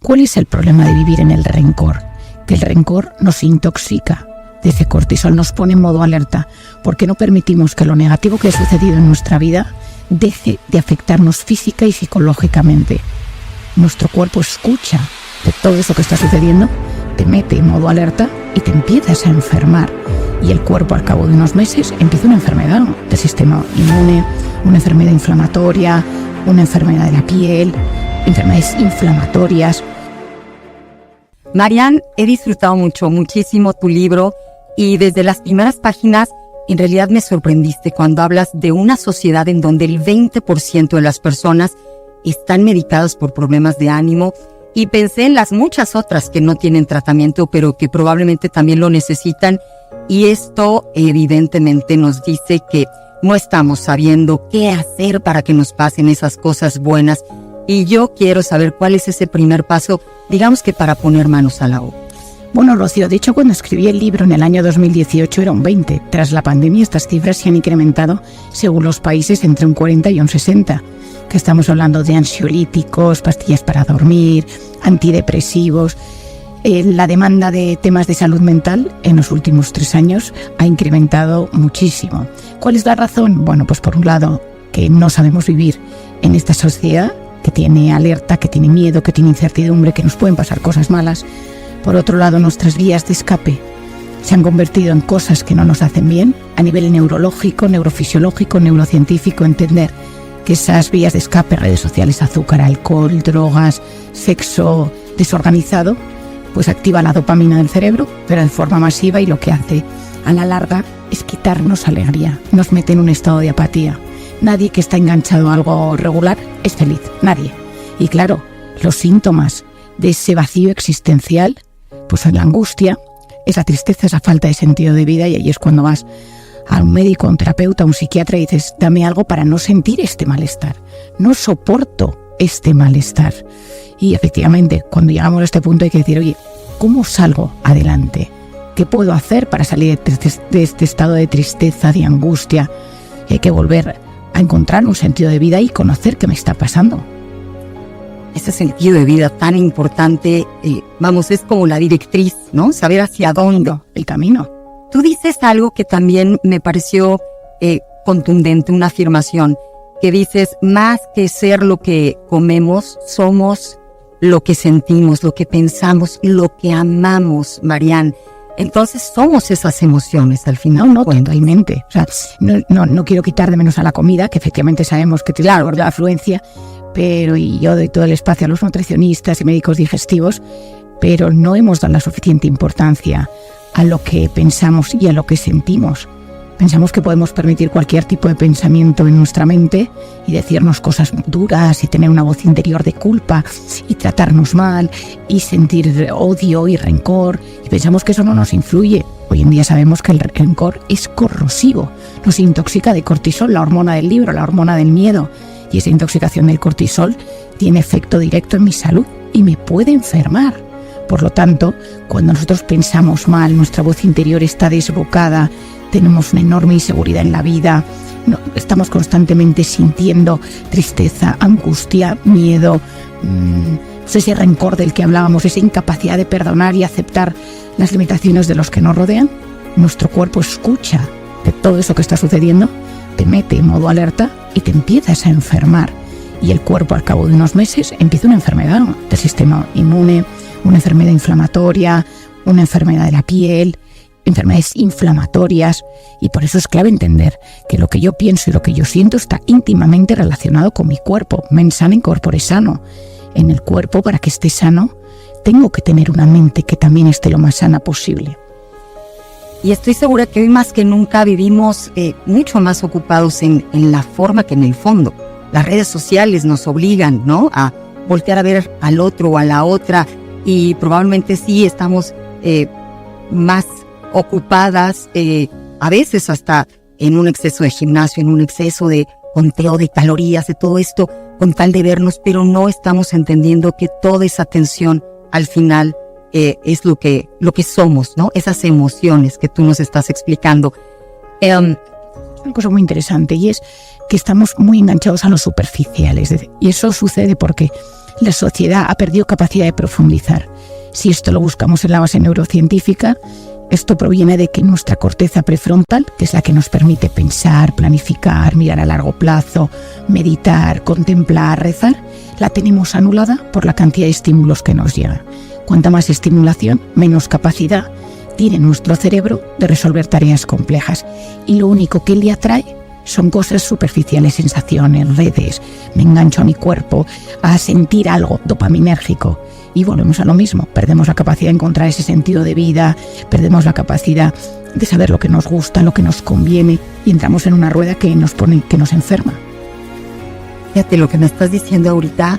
¿Cuál es el problema de vivir en el rencor? Que el rencor nos intoxica. Desde cortisol nos pone en modo alerta porque no permitimos que lo negativo que ha sucedido en nuestra vida deje de afectarnos física y psicológicamente. Nuestro cuerpo escucha de todo eso que está sucediendo, te mete en modo alerta y te empiezas a enfermar. Y el cuerpo al cabo de unos meses empieza una enfermedad del sistema inmune, una enfermedad inflamatoria, una enfermedad de la piel, enfermedades inflamatorias. Marianne, he disfrutado muchísimo tu libro y desde las primeras páginas en realidad me sorprendiste cuando hablas de una sociedad en donde el 20% de las personas están medicadas por problemas de ánimo y pensé en las muchas otras que no tienen tratamiento pero que probablemente también lo necesitan y esto evidentemente nos dice que no estamos sabiendo qué hacer para que nos pasen esas cosas buenas y yo quiero saber cuál es ese primer paso, digamos que para poner manos a la obra. Bueno, Rocío, de hecho cuando escribí el libro en el año 2018 era un 20. Tras la pandemia estas cifras se han incrementado según los países entre un 40 y un 60. Que estamos hablando de ansiolíticos, pastillas para dormir, antidepresivos. La demanda de temas de salud mental en los últimos 3 años ha incrementado muchísimo. ¿Cuál es la razón? Bueno, pues por un lado que no sabemos vivir en esta sociedad que tiene alerta, que tiene miedo, que tiene incertidumbre, que nos pueden pasar cosas malas. Por otro lado, nuestras vías de escape se han convertido en cosas que no nos hacen bien a nivel neurológico, neurofisiológico, neurocientífico, entender que esas vías de escape, redes sociales, azúcar, alcohol, drogas, sexo desorganizado, pues activa la dopamina del cerebro, pero de forma masiva y lo que hace a la larga es quitarnos alegría, nos mete en un estado de apatía. Nadie que está enganchado a algo regular es feliz, nadie. Y claro, los síntomas de ese vacío existencial, pues es la angustia, es la tristeza, esa falta de sentido de vida y ahí es cuando vas a un médico, a un terapeuta, a un psiquiatra y dices, dame algo para no sentir este malestar. No soporto este malestar. Y efectivamente, cuando llegamos a este punto hay que decir, oye, ¿cómo salgo adelante? ¿Qué puedo hacer para salir de este estado de tristeza, de angustia? Y hay que volver a encontrar un sentido de vida y conocer qué me está pasando. Ese sentido de vida tan importante, es como la directriz, ¿no? Saber hacia dónde. El camino. Tú dices algo que también me pareció contundente, una afirmación, que dices, más que ser lo que comemos, somos lo que sentimos, lo que pensamos, lo que amamos, Marianne. Entonces somos esas emociones al final. No, totalmente. O sea, no quiero quitar de menos a la comida, que efectivamente sabemos que tiene la afluencia, pero y yo doy todo el espacio a los nutricionistas y médicos digestivos, pero no hemos dado la suficiente importancia a lo que pensamos y a lo que sentimos. Pensamos que podemos permitir cualquier tipo de pensamiento en nuestra mente y decirnos cosas duras y tener una voz interior de culpa y tratarnos mal y sentir odio y rencor y pensamos que eso no nos influye. Hoy en día sabemos que el rencor es corrosivo, nos intoxica de cortisol, la hormona del libro, la hormona del miedo, y esa intoxicación del cortisol tiene efecto directo en mi salud y me puede enfermar. Por lo tanto, cuando nosotros pensamos mal, nuestra voz interior está desbocada, tenemos una enorme inseguridad en la vida, estamos constantemente sintiendo tristeza, angustia, miedo, ese rencor del que hablábamos, esa incapacidad de perdonar y aceptar las limitaciones de los que nos rodean. Nuestro cuerpo escucha de todo eso que está sucediendo, te mete en modo alerta y te empiezas a enfermar. Y el cuerpo al cabo de unos meses empieza una enfermedad del sistema inmune, una enfermedad inflamatoria, una enfermedad de la piel, enfermedades inflamatorias, y por eso es clave entender que lo que yo pienso y lo que yo siento está íntimamente relacionado con mi cuerpo. Mens sana in corpore sano. En el cuerpo, para que esté sano, tengo que tener una mente que también esté lo más sana posible. Y estoy segura que hoy más que nunca vivimos mucho más ocupados en la forma que en el fondo. Las redes sociales nos obligan, ¿no?, a voltear a ver al otro o a la otra, y probablemente sí estamos más ocupadas, a veces hasta en un exceso de gimnasio, en un exceso de conteo de calorías, de todo esto, con tal de vernos, pero no estamos entendiendo que toda esa tensión al final es lo que somos, ¿no? Esas emociones que tú nos estás explicando. Una cosa muy interesante, y es que estamos muy enganchados a lo superficial, y eso sucede porque La sociedad ha perdido capacidad de profundizar. Si esto lo buscamos en la base neurocientífica, esto proviene de que nuestra corteza prefrontal, que es la que nos permite pensar, planificar, mirar a largo plazo, meditar, contemplar, rezar, la tenemos anulada por la cantidad de estímulos que nos llegan. Cuanta más estimulación, menos capacidad tiene nuestro cerebro de resolver tareas complejas. Y lo único que le atrae son cosas superficiales, sensaciones, redes. Me engancho a mi cuerpo, a sentir algo dopaminérgico. Y volvemos a lo mismo, perdemos la capacidad de encontrar ese sentido de vida, perdemos la capacidad de saber lo que nos gusta, lo que nos conviene, y entramos en una rueda que nos enferma. Fíjate, lo que me estás diciendo ahorita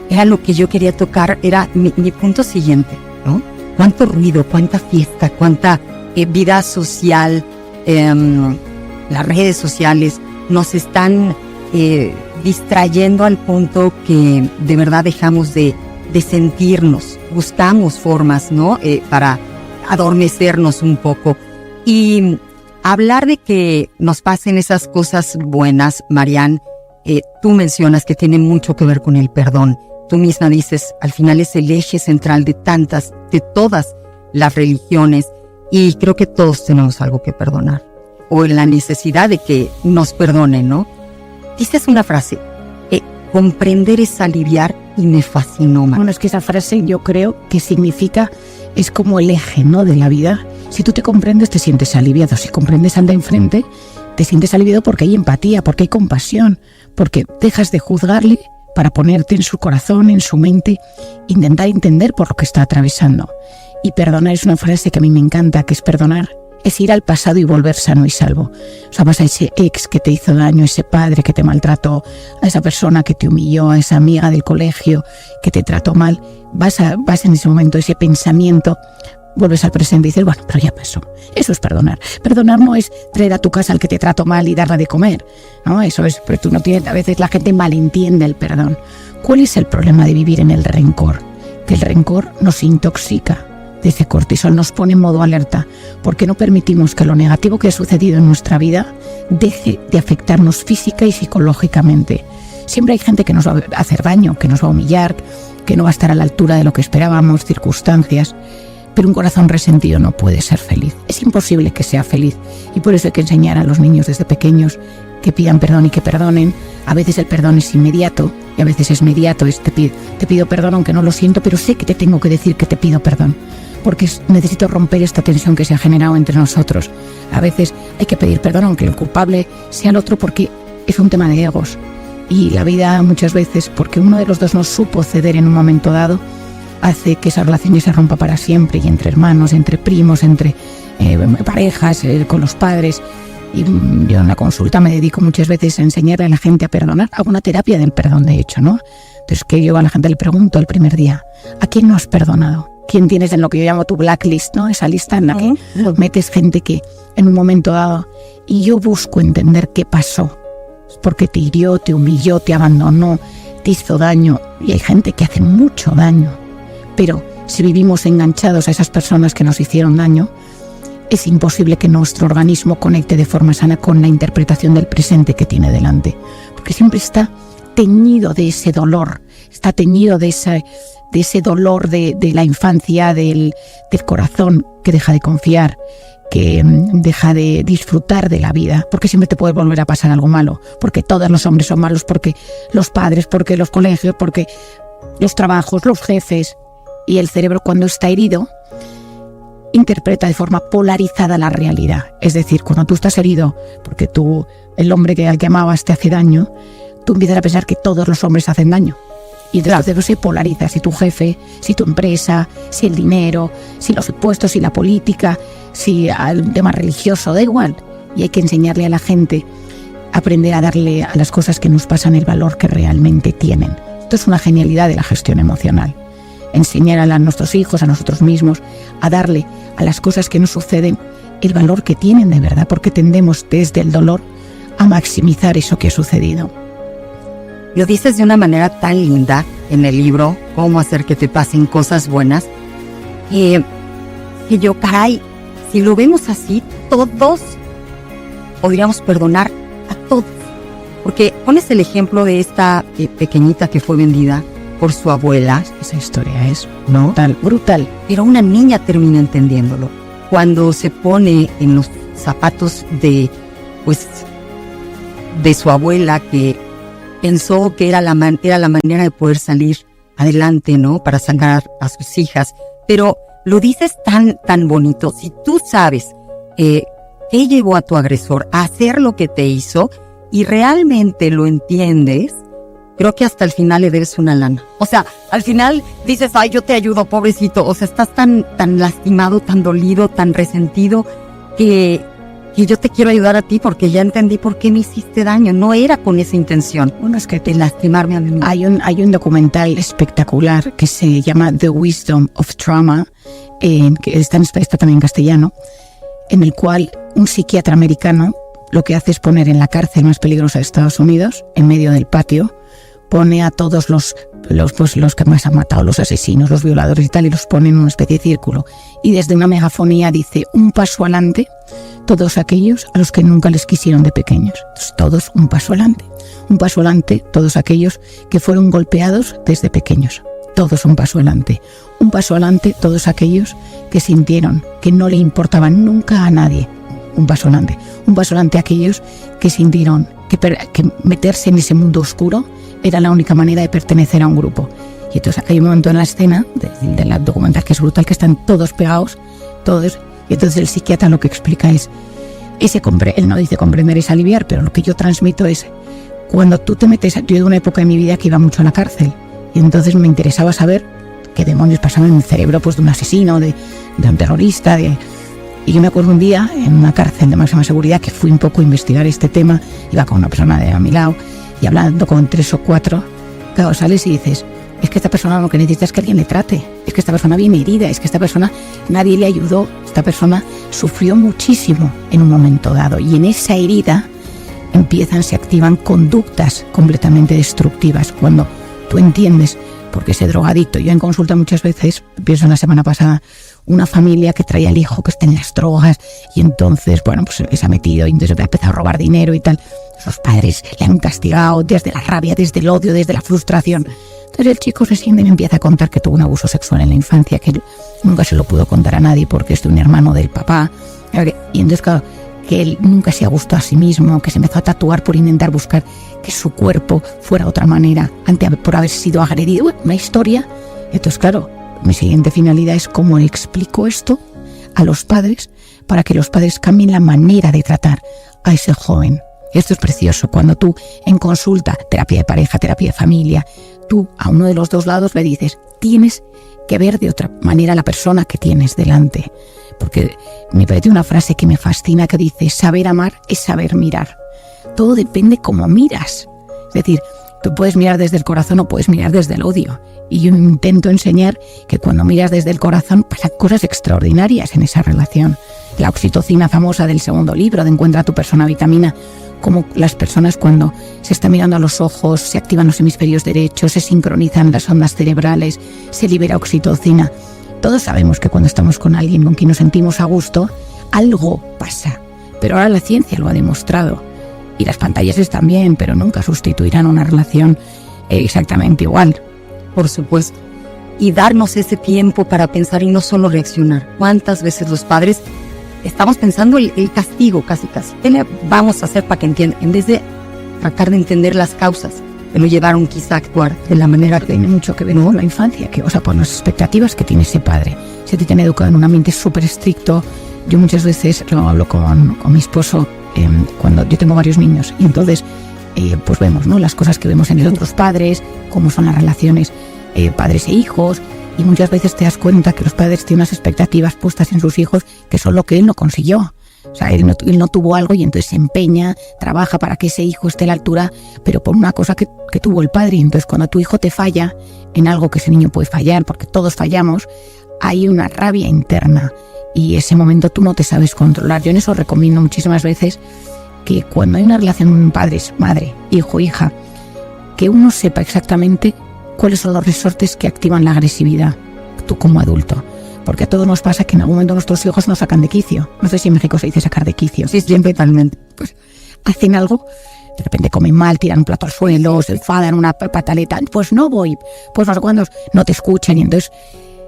era lo que yo quería tocar, era mi punto siguiente, ¿no? Cuánto ruido, cuánta fiesta, cuánta vida social, las redes sociales nos están distrayendo al punto que de verdad dejamos de sentirnos, buscamos formas, ¿no? Para adormecernos un poco. Y hablar de que nos pasen esas cosas buenas, Marianne, tú mencionas que tiene mucho que ver con el perdón. Tú misma dices, al final es el eje central de todas las religiones, y creo que todos tenemos algo que perdonar, o la necesidad de que nos perdonen, ¿no? Dices una frase, comprender es aliviar, y me fascinó más. Bueno, es que esa frase yo creo que significa, es como el eje, ¿no?, de la vida. Si tú te comprendes, te sientes aliviado. Si comprendes al de enfrente, te sientes aliviado porque hay empatía, porque hay compasión, porque dejas de juzgarle para ponerte en su corazón, en su mente, intentar entender por lo que está atravesando. Y perdonar es una frase que a mí me encanta, que es perdonar. Es ir al pasado y volver sano y salvo. O sea, vas a ese ex que te hizo daño, ese padre que te maltrató, a esa persona que te humilló, a esa amiga del colegio que te trató mal. Vas en ese momento, ese pensamiento, vuelves al presente y dices, bueno, pero ya pasó. Eso es perdonar. Perdonar no es traer a tu casa al que te trató mal y darle de comer, ¿no? Eso es, pero tú no tienes, a veces la gente malentiende el perdón. ¿Cuál es el problema de vivir en el rencor? Que el rencor nos intoxica. Ese cortisol nos pone en modo alerta, porque no permitimos que lo negativo que ha sucedido en nuestra vida deje de afectarnos física y psicológicamente. Siempre hay gente que nos va a hacer daño, que nos va a humillar, que no va a estar a la altura de lo que esperábamos, circunstancias, pero un corazón resentido no puede ser feliz. Es imposible que sea feliz, y por eso hay que enseñar a los niños desde pequeños que pidan perdón y que perdonen. A veces el perdón es inmediato y a veces es mediato, te pido perdón aunque no lo siento, pero sé que te tengo que decir que te pido perdón, porque necesito romper esta tensión que se ha generado entre nosotros. A veces hay que pedir perdón aunque el culpable sea el otro, porque es un tema de egos. Y la vida muchas veces, porque uno de los dos no supo ceder en un momento dado, hace que esa relación se rompa para siempre, y entre hermanos, entre primos, entre parejas, con los padres. Y yo en la consulta me dedico muchas veces a enseñarle a la gente a perdonar. Hago una terapia del perdón, de hecho, ¿no? Entonces, que yo a la gente le pregunto el primer día, ¿a quién no has perdonado? ¿Quién tienes en lo que yo llamo tu blacklist, ¿no? Esa lista en la que metes gente que en un momento dado, y yo busco entender qué pasó. Porque te hirió, te humilló, te abandonó, te hizo daño. Y hay gente que hace mucho daño. Pero si vivimos enganchados a esas personas que nos hicieron daño, es imposible que nuestro organismo conecte de forma sana con la interpretación del presente que tiene delante. Porque siempre está teñido de ese dolor, está teñido de ese dolor de la infancia, del corazón que deja de confiar, que deja de disfrutar de la vida, porque siempre te puede volver a pasar algo malo, porque todos los hombres son malos, porque los padres, porque los colegios, porque los trabajos, los jefes. Y el cerebro, cuando está herido, interpreta de forma polarizada la realidad. Es decir, cuando tú estás herido porque el hombre al que amabas te hace daño, tú empiezas a pensar que todos los hombres hacen daño. Y entonces el cerebro se polariza. Si tu jefe, si tu empresa, si el dinero, si los impuestos, si la política, si el tema religioso, da igual. Y hay que enseñarle a la gente, aprender a darle a las cosas que nos pasan el valor que realmente tienen. Esto es una genialidad de la gestión emocional. Enseñar a nuestros hijos, a nosotros mismos, a darle a las cosas que nos suceden el valor que tienen de verdad, porque tendemos desde el dolor a maximizar eso que ha sucedido. Lo dices de una manera tan linda en el libro, cómo hacer que te pasen cosas buenas, que yo, caray, si lo vemos así, todos podríamos perdonar a todos. Porque pones el ejemplo de esta pequeñita que fue vendida, por su abuela. Esa historia es, ¿no? Brutal. Pero una niña termina entendiéndolo. Cuando se pone en los zapatos de su abuela, que pensó que era la manera de poder salir adelante, ¿no? Para sacar a sus hijas. Pero lo dices tan bonito. Si tú sabes qué llevó a tu agresor a hacer lo que te hizo y realmente lo entiendes, creo que hasta el final le debes una lana. O sea, al final dices, ay, yo te ayudo, pobrecito. O sea, estás tan lastimado, tan dolido, tan resentido, que yo te quiero ayudar a ti porque ya entendí por qué me hiciste daño. No era con esa intención. Bueno, es que de lastimarme a mí. Hay un documental espectacular que se llama The Wisdom of Trauma, que está también en castellano, en el cual un psiquiatra americano lo que hace es poner en la cárcel más peligrosa de Estados Unidos, en medio del patio, pone a todos los que más han matado, los asesinos, los violadores y tal, y los pone en una especie de círculo. Y desde una megafonía dice, un paso adelante, todos aquellos a los que nunca les quisieron de pequeños. Entonces, todos un paso adelante. Un paso adelante, todos aquellos que fueron golpeados desde pequeños. Todos un paso adelante. Un paso adelante, todos aquellos que sintieron que no le importaban nunca a nadie. Un paso adelante. Un paso adelante aquellos que sintieron que meterse en ese mundo oscuro era la única manera de pertenecer a un grupo. Y entonces hay un momento en la escena de la documental que es brutal, que están todos pegados, todos, y entonces el psiquiatra lo que explica es, él no dice comprender es aliviar, pero lo que yo transmito es, cuando tú te metes, yo de una época de mi vida que iba mucho a la cárcel, y entonces me interesaba saber qué demonios pasaban en el cerebro de un asesino, de un terrorista, y yo me acuerdo un día en una cárcel de máxima seguridad que fui un poco a investigar este tema, iba con una persona a mi lado, y hablando con 3 o 4, claro, sales y dices, es que esta persona lo que necesita es que alguien le trate, es que esta persona viene herida, es que esta persona nadie le ayudó, esta persona sufrió muchísimo en un momento dado, y en esa herida se activan conductas completamente destructivas. Cuando tú entiendes, porque ese drogadicto, yo en consulta muchas veces, pienso en la semana pasada, una familia que traía al hijo que está en las drogas, y entonces, bueno, pues se ha metido, y entonces ha empezado a robar dinero y tal. Los padres le han castigado desde la rabia, desde el odio, desde la frustración. Entonces el chico se siente y me empieza a contar que tuvo un abuso sexual en la infancia, que él nunca se lo pudo contar a nadie porque es de un hermano del papá. Y entonces, claro, que él nunca se ha gustado a sí mismo, que se empezó a tatuar por intentar buscar que su cuerpo fuera de otra manera, por haber sido agredido. Bueno, una historia. Entonces, claro, mi siguiente finalidad es cómo explico esto a los padres para que los padres cambien la manera de tratar a ese joven. Esto es precioso, cuando tú en consulta, terapia de pareja, terapia de familia, tú a uno de los dos lados le dices, tienes que ver de otra manera a la persona que tienes delante. Porque me parece una frase que me fascina que dice, saber amar es saber mirar. Todo depende cómo miras. Es decir, tú puedes mirar desde el corazón o puedes mirar desde el odio. Y yo intento enseñar que cuando miras desde el corazón pasan cosas extraordinarias en esa relación. La oxitocina famosa del segundo libro de Encuentra a tu persona vitamina, como las personas cuando se están mirando a los ojos, se activan los hemisferios derechos, se sincronizan las ondas cerebrales, se libera oxitocina. Todos sabemos que cuando estamos con alguien con quien nos sentimos a gusto, algo pasa. Pero ahora la ciencia lo ha demostrado. Y las pantallas están bien, pero nunca sustituirán una relación exactamente igual. Por supuesto. Y darnos ese tiempo para pensar y no solo reaccionar. ¿Cuántas veces los padres estamos pensando el castigo casi? ¿Qué le vamos a hacer para que entienda? En vez de tratar de entender las causas que lo llevaron quizá a actuar de la manera que... Tiene mucho que ver con la infancia, por las expectativas que tiene ese padre. Si te tiene educado en un ambiente súper estricto, yo muchas veces lo hablo con mi esposo, cuando yo tengo varios niños, y entonces pues vemos, ¿no?, las cosas que vemos en los otros padres, cómo son las relaciones padres e hijos, y muchas veces te das cuenta que los padres tienen unas expectativas puestas en sus hijos que son lo que él no consiguió. O sea, él no tuvo algo y entonces se empeña, trabaja para que ese hijo esté a la altura, pero por una cosa que tuvo el padre. Y entonces cuando tu hijo te falla en algo que ese niño puede fallar, porque todos fallamos, hay una rabia interna y ese momento tú no te sabes controlar. Yo en eso recomiendo muchísimas veces que cuando hay una relación padres, madre, hijo, hija, que uno sepa exactamente cuáles son los resortes que activan la agresividad, tú como adulto. Porque a todos nos pasa que en algún momento nuestros hijos nos sacan de quicio. No sé si en México se dice sacar de quicio. Sí, siempre, totalmente. Pues hacen algo de repente comen mal, tiran un plato al suelo, se enfadan, una pataleta, pues no voy, pues no sé cuándo, no te escuchan. Y entonces,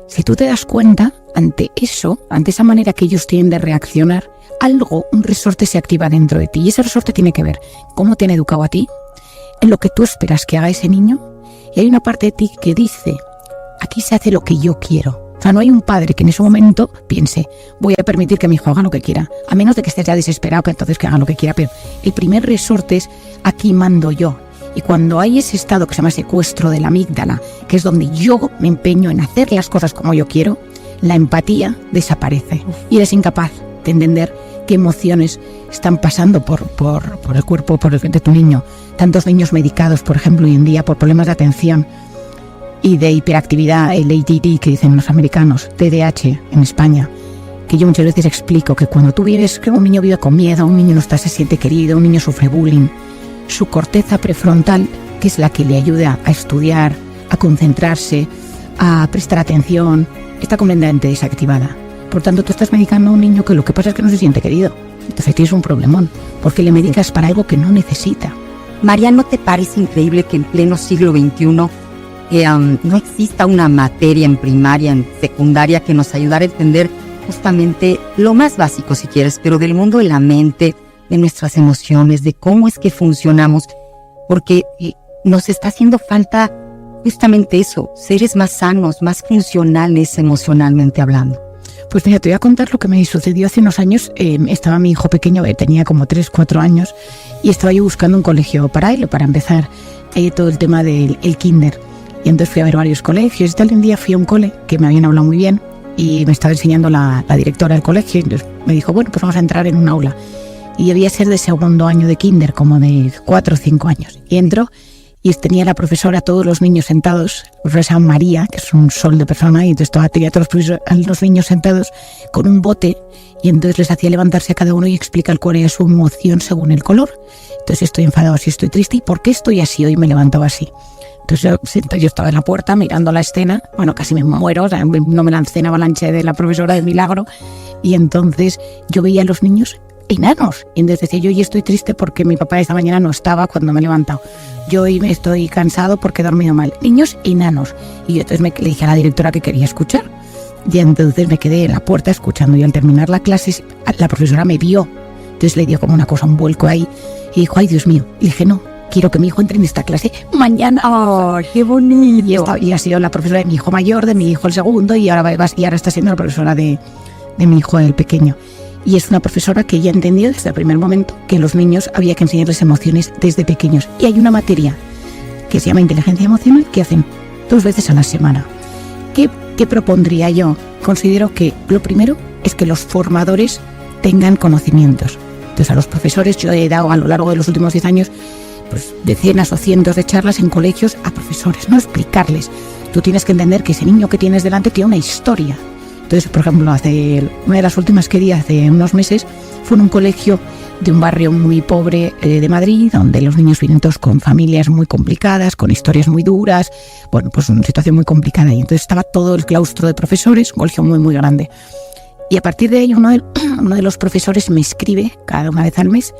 si tú te das cuenta, ante eso, ante esa manera que ellos tienen de reaccionar, un resorte se activa dentro de ti. Y ese resorte tiene que ver cómo te han educado a ti, en lo que tú esperas que haga ese niño. Y hay una parte de ti que dice, aquí se hace lo que yo quiero. O sea, no hay un padre que en ese momento piense, voy a permitir que mi hijo haga lo que quiera, a menos de que estés ya desesperado, que entonces que haga lo que quiera. Pero el primer resorte es, aquí mando yo. Y cuando hay ese estado que se llama secuestro de la amígdala, que es donde yo me empeño en hacer las cosas como yo quiero, la empatía desaparece. Y eres incapaz de entender qué emociones están pasando por el cuerpo de tu niño. Tantos niños medicados, por ejemplo, hoy en día por problemas de atención y de hiperactividad, el ADD que dicen los americanos, TDAH en España, que yo muchas veces explico que cuando tú vienes que un niño vive con miedo, un niño no se siente querido, un niño sufre bullying, su corteza prefrontal, que es la que le ayuda a estudiar, a concentrarse, a prestar atención, está completamente desactivada. Por tanto, tú estás medicando a un niño que lo que pasa es que no se siente querido. Entonces tienes un problemón, porque le medicas para algo que no necesita. María, ¿no te parece increíble que en pleno siglo XXI no exista una materia en primaria, en secundaria, que nos ayudara a entender justamente lo más básico, si quieres, pero del mundo de la mente, de nuestras emociones, de cómo es que funcionamos? Porque nos está haciendo falta justamente eso, seres más sanos, más funcionales emocionalmente hablando. Pues mira, te voy a contar lo que me sucedió hace unos años. Estaba mi hijo pequeño, tenía como 3, 4 años, y estaba yo buscando un colegio para él, para empezar todo el tema del kinder. Y entonces fui a ver varios colegios y tal. Un día fui a un cole que me habían hablado muy bien y me estaba enseñando la directora del colegio. Y entonces me dijo, bueno, pues vamos a entrar en un aula. Y debía ser de segundo año de kinder, como de 4 o 5 años. Y entro y tenía la profesora, todos los niños sentados, la profesora María, que es un sol de persona, y entonces tenía todos los niños sentados con un bote, y entonces les hacía levantarse a cada uno y explicar cuál era su emoción según el color. Entonces, estoy enfadado, si estoy triste, ¿y por qué estoy así? Hoy me levantaba así. Entonces yo estaba en la puerta mirando la escena, bueno, casi me muero, o sea, no me lancé en avalanche de la profesora de milagro, y entonces yo veía a los niños enanos, y entonces decía yo, y estoy triste porque mi papá esta mañana no estaba cuando me he levantado, yo hoy me estoy cansado porque he dormido mal, niños enanos. Y yo entonces le dije a la directora que quería escuchar, y entonces me quedé en la puerta escuchando, y al terminar la clase la profesora me vio, entonces le dio como una cosa, un vuelco ahí, y dijo, ay Dios mío, y le dije, no, quiero que mi hijo entre en esta clase mañana. ¡Oh, qué bonito! Y ha sido la profesora de mi hijo mayor, de mi hijo el segundo, y ahora está siendo la profesora de mi hijo el pequeño. Y es una profesora que ya entendió desde el primer momento que a los niños había que enseñarles emociones desde pequeños. Y hay una materia que se llama inteligencia emocional que hacen 2 veces a la semana. ¿Qué propondría yo? Considero que lo primero es que los formadores tengan conocimientos. Entonces a los profesores yo he dado a lo largo de los últimos 10 años pues decenas o cientos de charlas en colegios a profesores, no explicarles. Tú tienes que entender que ese niño que tienes delante tiene una historia. Entonces, por ejemplo, una de las últimas que di hace unos meses fue en un colegio de un barrio muy pobre de Madrid, donde los niños vienen todos con familias muy complicadas, con historias muy duras, bueno, pues una situación muy complicada. Y entonces estaba todo el claustro de profesores, un colegio muy, muy grande. Y a partir de ahí uno de los profesores me escribe cada una vez al mes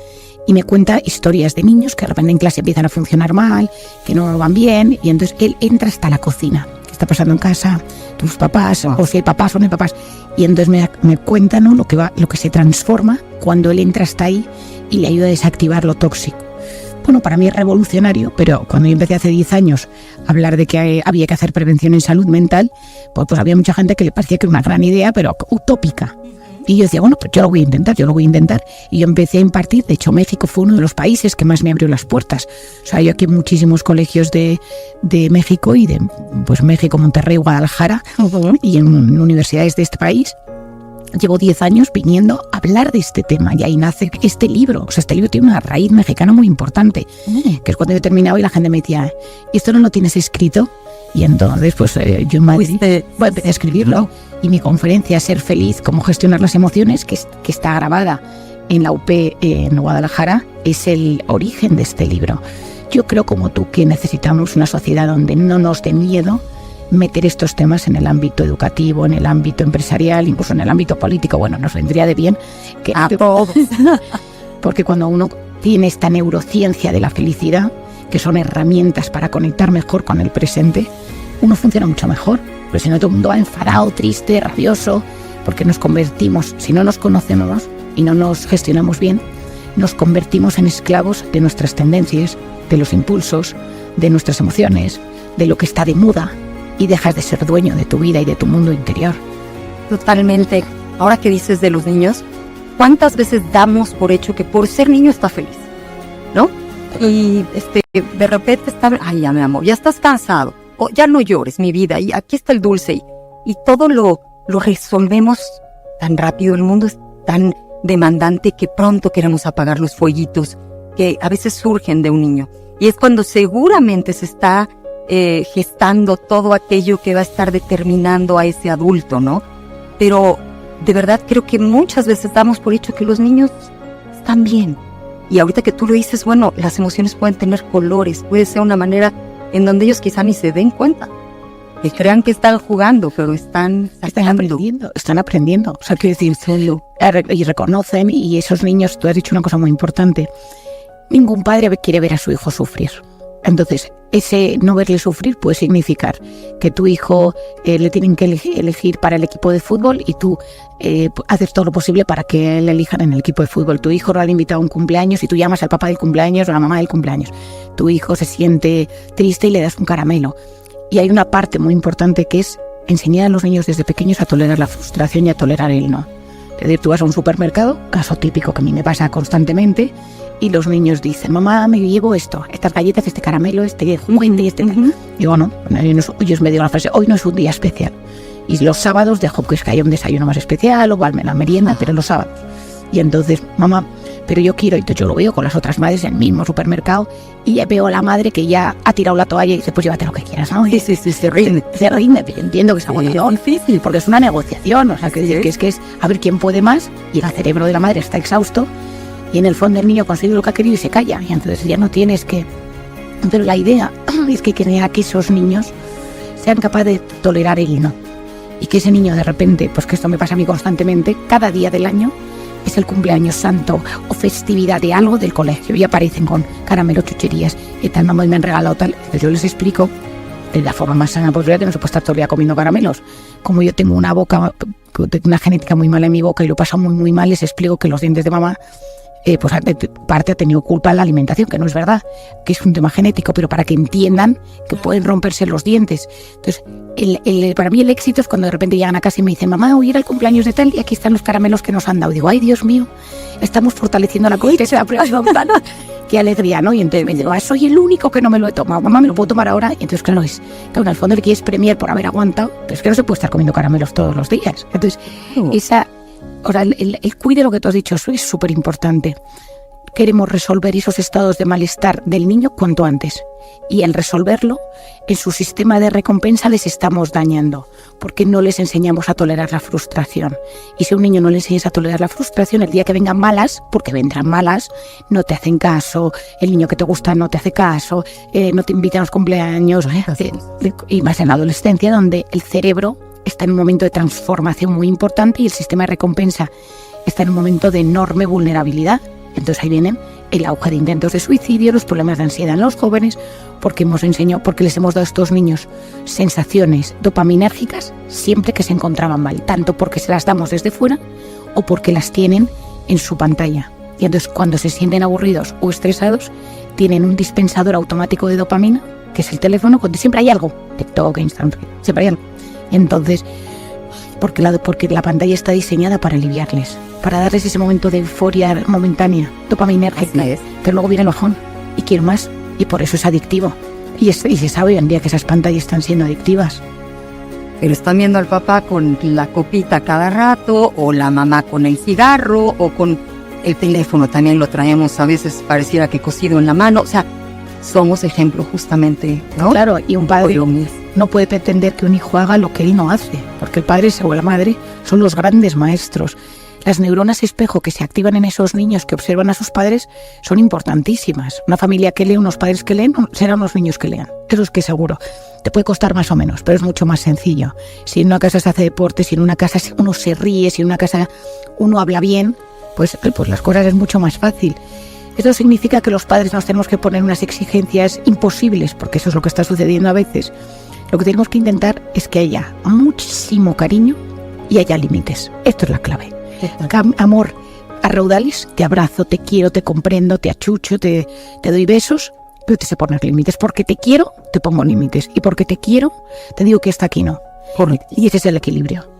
y me cuenta historias de niños que de repente en clase empiezan a funcionar mal, que no van bien, y entonces él entra hasta la cocina. ¿Qué está pasando en casa? Tus papás, o si hay papás o no hay papás. Y entonces me cuenta, ¿no?, lo que se transforma cuando él entra hasta ahí y le ayuda a desactivar lo tóxico. Bueno, para mí es revolucionario, pero cuando yo empecé hace 10 años a hablar de que había que hacer prevención en salud mental, pues había mucha gente que le parecía que era una gran idea, pero utópica. Y yo decía, bueno, pues yo lo voy a intentar. Y yo empecé a impartir. De hecho, México fue uno de los países que más me abrió las puertas. O sea, yo aquí en muchísimos colegios de México y de pues México, Monterrey, Guadalajara y en universidades de este país. Llevo 10 años viniendo a hablar de este tema y ahí nace este libro. O sea, este libro tiene una raíz mexicana muy importante, que es cuando yo he terminado y la gente me decía, ¿y esto no lo tienes escrito? Y entonces, pues yo en Madrid empecé a escribirlo. Y mi conferencia, Ser Feliz, cómo gestionar las emociones, que está grabada en la UP en Guadalajara, es el origen de este libro. Yo creo, como tú, que necesitamos una sociedad donde no nos dé miedo meter estos temas en el ámbito educativo, en el ámbito empresarial, incluso en el ámbito político. Bueno, nos vendría de bien que a todos. Porque cuando uno tiene esta neurociencia de la felicidad, que son herramientas para conectar mejor con el presente, uno funciona mucho mejor. Pero si no, todo el mundo va enfadado, triste, rabioso, porque nos convertimos, si no nos conocemos y no nos gestionamos bien, nos convertimos en esclavos de nuestras tendencias, de los impulsos, de nuestras emociones, de lo que está de moda, y dejas de ser dueño de tu vida y de tu mundo interior. Totalmente. Ahora que dices de los niños, ¿cuántas veces damos por hecho que por ser niño está feliz? ¿No? Y de repente está, ay, ya mi amor, ya estás cansado, o ya no llores, mi vida, y aquí está el dulce, y todo lo resolvemos tan rápido. El mundo es tan demandante que pronto queremos apagar los fueguitos que a veces surgen de un niño. Y es cuando seguramente se está gestando todo aquello que va a estar determinando a ese adulto, ¿no? Pero de verdad creo que muchas veces damos por hecho que los niños están bien. Y ahorita que tú lo dices, bueno, las emociones pueden tener colores, puede ser una manera en donde ellos quizá ni se den cuenta, que crean que están jugando, pero están aprendiendo. O sea, quiero decir, y reconocen, y esos niños, tú has dicho una cosa muy importante, ningún padre quiere ver a su hijo sufrir. Entonces, ese no verle sufrir puede significar que tu hijo le tienen que elegir para el equipo de fútbol y tú haces todo lo posible para que le elijan en el equipo de fútbol. Tu hijo lo ha invitado a un cumpleaños y tú llamas al papá del cumpleaños o a la mamá del cumpleaños. Tu hijo se siente triste y le das un caramelo. Y hay una parte muy importante que es enseñar a los niños desde pequeños a tolerar la frustración y a tolerar el no. Es decir, tú vas a un supermercado, caso típico que a mí me pasa constantemente, y los niños dicen, mamá, me llevo esto, estas galletas, este caramelo, este juguete, este... Digo, no, ellos me digo la frase, hoy no es un día especial. Y los sábados dejo pues, que haya un desayuno más especial o valme la merienda, pero los sábados. Y entonces, mamá, pero yo quiero, y entonces yo lo veo con las otras madres en el mismo supermercado, y ya veo a la madre que ya ha tirado la toalla y dice, pues llévate lo que quieras, ¿no? Y se rinde, pero entiendo que es algo difícil, porque es una negociación, o sea, que es a ver quién puede más, y el cerebro de la madre está exhausto, y en el fondo el niño consigue lo que ha querido y se calla, y entonces ya no tienes que... Pero la idea es que crea que esos niños sean capaces de tolerar el no, y que ese niño de repente, pues que esto me pasa a mí constantemente, cada día del año es el cumpleaños santo o festividad de algo del colegio y aparecen con caramelo, chucherías y tal, mamá, y me han regalado tal. Entonces yo les explico de la forma más sana posible que no se puede estar todo el día comiendo caramelos. Como yo tengo una una genética muy mala en mi boca y lo paso muy muy mal, les explico que los dientes de mamá pues parte ha tenido culpa en la alimentación, que no es verdad, que es un tema genético, pero para que entiendan que pueden romperse los dientes. Entonces, para mí el éxito es cuando de repente llegan a casa y me dicen, mamá, hoy era el cumpleaños de tal y aquí están los caramelos que nos han dado. Digo, ay, Dios mío, estamos fortaleciendo la cosa, se da qué alegría, ¿no? Y entonces me digo, soy el único que no me lo he tomado, mamá, ¿me lo puedo tomar ahora? Y entonces, claro, en el fondo le quieres premiar por haber aguantado, pero es que no se puede estar comiendo caramelos todos los días. Entonces, ahora, el cuide lo que tú has dicho, eso es súper importante. Queremos resolver esos estados de malestar del niño cuanto antes. Y al resolverlo, en su sistema de recompensa les estamos dañando, porque no les enseñamos a tolerar la frustración. Y si a un niño no le enseñas a tolerar la frustración, el día que vengan malas, porque vendrán malas, no te hacen caso, el niño que te gusta no te hace caso, no te invitan a los cumpleaños, y más en la adolescencia, donde el cerebro está en un momento de transformación muy importante y el sistema de recompensa está en un momento de enorme vulnerabilidad. Entonces ahí vienen el auge de intentos de suicidio, los problemas de ansiedad en los jóvenes, porque les hemos dado a estos niños sensaciones dopaminérgicas siempre que se encontraban mal, tanto porque se las damos desde fuera o porque las tienen en su pantalla. Y entonces cuando se sienten aburridos o estresados, tienen un dispensador automático de dopamina, que es el teléfono, cuando siempre hay algo, TikTok, Instagram, siempre hay algo. Y entonces, porque la pantalla está diseñada para aliviarles, para darles ese momento de euforia momentánea, dopaminérgica, pero luego viene el bajón y quiero más, y por eso es adictivo. Y se sabe hoy en día que esas pantallas están siendo adictivas. Pero están viendo al papá con la copita cada rato, o la mamá con el cigarro, o con el teléfono, también lo traemos a veces, pareciera que cosido en la mano. O sea, somos ejemplo justamente, ¿no? Claro, y un padre no puede pretender que un hijo haga lo que él no hace, porque el padre o la madre son los grandes maestros. Las neuronas espejo que se activan en esos niños que observan a sus padres son importantísimas. Una familia que lee, unos padres que leen, serán unos niños que lean. Eso es que seguro. Te puede costar más o menos, pero es mucho más sencillo. Si en una casa se hace deporte, si en una casa uno se ríe, si en una casa uno habla bien, pues las cosas es mucho más fácil. Esto significa que los padres nos tenemos que poner unas exigencias imposibles, porque eso es lo que está sucediendo a veces. Lo que tenemos que intentar es que haya muchísimo cariño y haya límites. Esto es la clave. Amor a raudales, te abrazo, te quiero, te comprendo, te achucho, te doy besos, pero te sé poner límites. Porque te quiero, te pongo límites. Y porque te quiero, te digo que hasta aquí no. Y ese es el equilibrio.